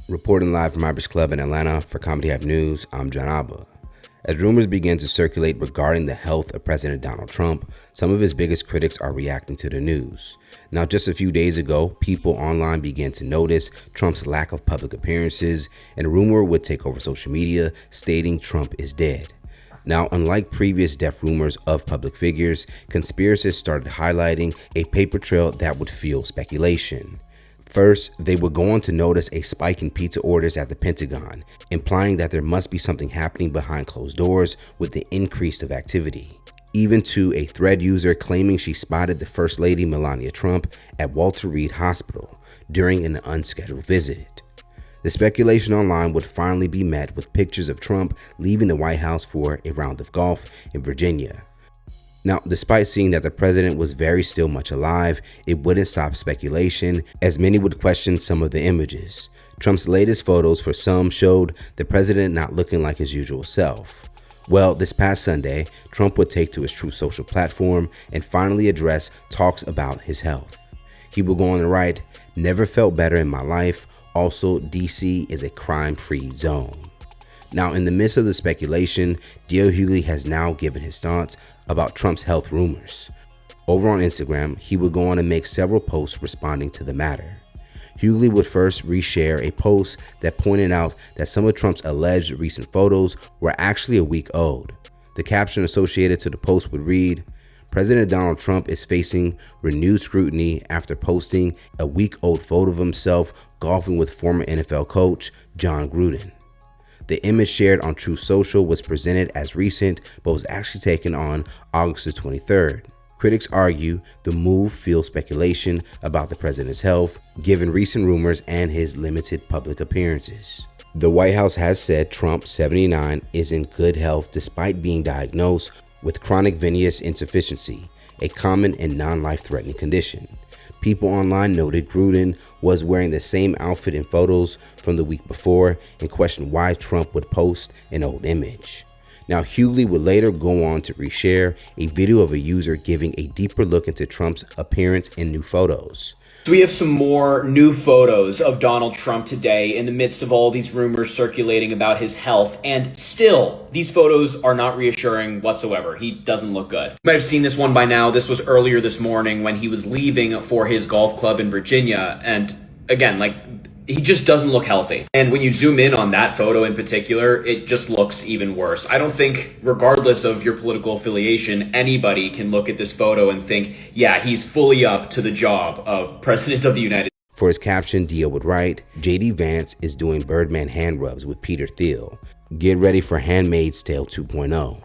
Reporting live from Irish Club in Atlanta for Comedy Hype News, I'm John Abba. As rumors begin to circulate regarding the health of President Donald Trump, some of his biggest critics are reacting to the news. Now, just a few days ago, people online began to notice Trump's lack of public appearances, and a rumor would take over social media stating Trump is dead. Now, unlike previous death rumors of public figures, conspiracists started highlighting a paper trail that would fuel speculation. First, they would go on to notice a spike in pizza orders at the Pentagon, implying that there must be something happening behind closed doors with the increase of activity. Even to a Thread user claiming she spotted the First Lady Melania Trump at Walter Reed Hospital during an unscheduled visit. The speculation online would finally be met with pictures of Trump leaving the White House for a round of golf in Virginia. Now, despite seeing that the president was very still much alive, it wouldn't stop speculation, as many would question some of the images. Trump's latest photos for some showed the president not looking like his usual self. Well, this past Sunday, Trump would take to his Truth Social platform and finally address talks about his health. He would go on to write, "Never felt better in my life. Also, DC is a crime-free zone." Now, in the midst of the speculation, Hughley has now given his thoughts about Trump's health rumors. Over on Instagram, he would go on and make several posts responding to the matter. Hughley would first reshare a post that pointed out that some of Trump's alleged recent photos were actually a week old. The caption associated to the post would read, "President Donald Trump is facing renewed scrutiny after posting a week-old photo of himself golfing with former NFL coach John Gruden." The image shared on Truth Social was presented as recent, but was actually taken on August the 23rd. Critics argue the move fuels speculation about the president's health, given recent rumors and his limited public appearances. The White House has said Trump, 79, is in good health despite being diagnosed with chronic venous insufficiency, a common and non-life-threatening condition. People online noted Gruden was wearing the same outfit in photos from the week before and questioned why Trump would post an old image. Now, Hughley would later go on to reshare a video of a user giving a deeper look into Trump's appearance in new photos. So we have some more new photos of Donald Trump today in the midst of all these rumors circulating about his health. And still, these photos are not reassuring whatsoever. He doesn't look good. You might have seen this one by now. This was earlier this morning when he was leaving for his golf club in Virginia. And again, he just doesn't look healthy. And when you zoom in on that photo in particular, it just looks even worse. I don't think, regardless of your political affiliation, anybody can look at this photo and think, yeah, he's fully up to the job of President of the United States. For his caption, Dia would write, "JD Vance is doing Birdman hand rubs with Peter Thiel. Get ready for Handmaid's Tale 2.0.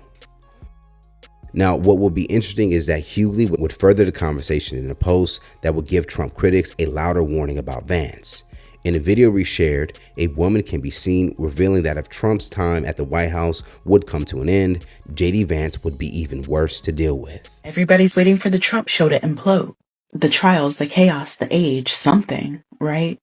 Now, what will be interesting is that Hughley would further the conversation in a post that would give Trump critics a louder warning about Vance. In a video reshared, a woman can be seen revealing that if Trump's time at the White House would come to an end, JD Vance would be even worse to deal with. Everybody's waiting for the Trump show to implode. The trials, the chaos, the age, something, right?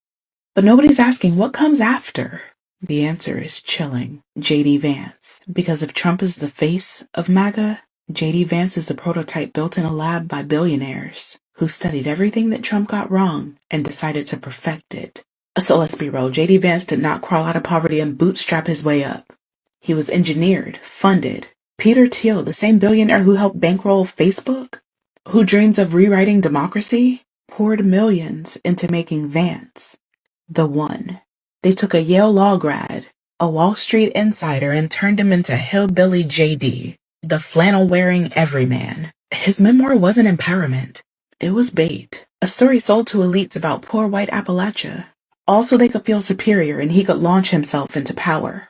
But nobody's asking what comes after. The answer is chilling. JD Vance. Because if Trump is the face of MAGA, JD Vance is the prototype built in a lab by billionaires who studied everything that Trump got wrong and decided to perfect it. So let's be real, JD Vance did not crawl out of poverty and bootstrap his way up. He was engineered, funded. Peter Thiel, the same billionaire who helped bankroll Facebook, who dreams of rewriting democracy, poured millions into making Vance the one. They took a Yale law grad, a Wall Street insider, and turned him into hillbilly JD, the flannel-wearing everyman. His memoir wasn't empowerment. It was bait. A story sold to elites about poor white Appalachia. Also, they could feel superior and he could launch himself into power.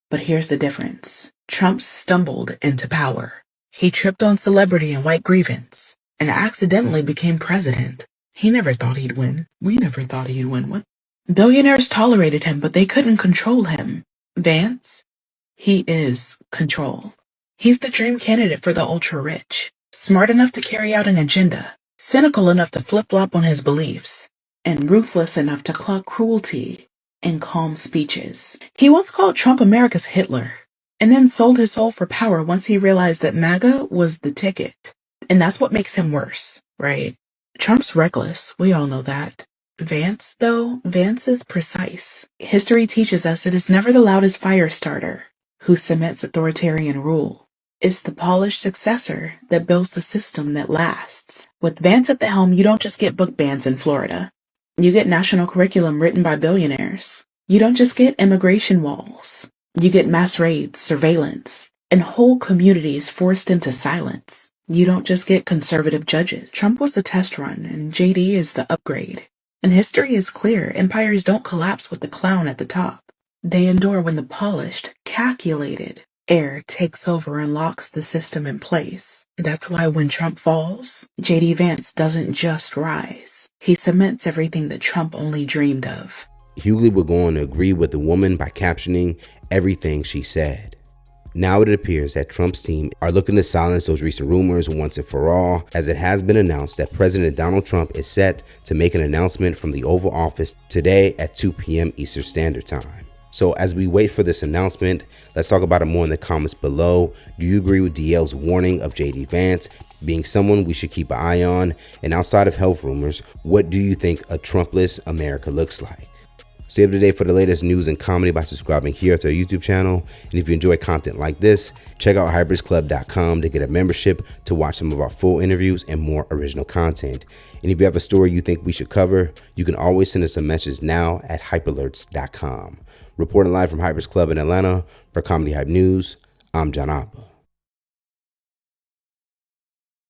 But here's the difference. Trump stumbled into power. He tripped on celebrity and white grievance and accidentally became president. He never thought he'd win. We never thought he'd win. What? Billionaires tolerated him, but they couldn't control him. Vance? He is control. He's the dream candidate for the ultra-rich. Smart enough to carry out an agenda. Cynical enough to flip-flop on his beliefs. And ruthless enough to clock cruelty in calm speeches. He once called Trump America's Hitler, and then sold his soul for power once he realized that MAGA was the ticket. And that's what makes him worse, right? Trump's reckless, we all know that. Vance, though, Vance is precise. History teaches us it is never the loudest fire starter who cements authoritarian rule. It's the polished successor that builds the system that lasts. With Vance at the helm, you don't just get book bans in Florida. You get national curriculum written by billionaires. You don't just get immigration walls. You get mass raids, surveillance, and whole communities forced into silence. You don't just get conservative judges. Trump was the test run, and JD is the upgrade. And history is clear. Empires don't collapse with the clown at the top. They endure when the polished, calculated heir takes over and locks the system in place. That's why when Trump falls, JD Vance doesn't just rise. He cements everything that Trump only dreamed of. Hughley would go on to agree with the woman by captioning everything she said. Now it appears that Trump's team are looking to silence those recent rumors once and for all, as it has been announced that President Donald Trump is set to make an announcement from the Oval Office today at 2 p.m. Eastern Standard Time. So as we wait for this announcement, let's talk about it more in the comments below. Do you agree with DL's warning of JD Vance being someone we should keep an eye on? And outside of health rumors, what do you think a Trumpless America looks like? Stay up to date for the latest news and comedy by subscribing here to our YouTube channel. And if you enjoy content like this, check out hybridsclub.com to get a membership to watch some of our full interviews and more original content. And if you have a story you think we should cover, you can always send us a message now at hyperlerts.com. Reporting live from Hybrids Club in Atlanta for Comedy Hype News, I'm John Abba.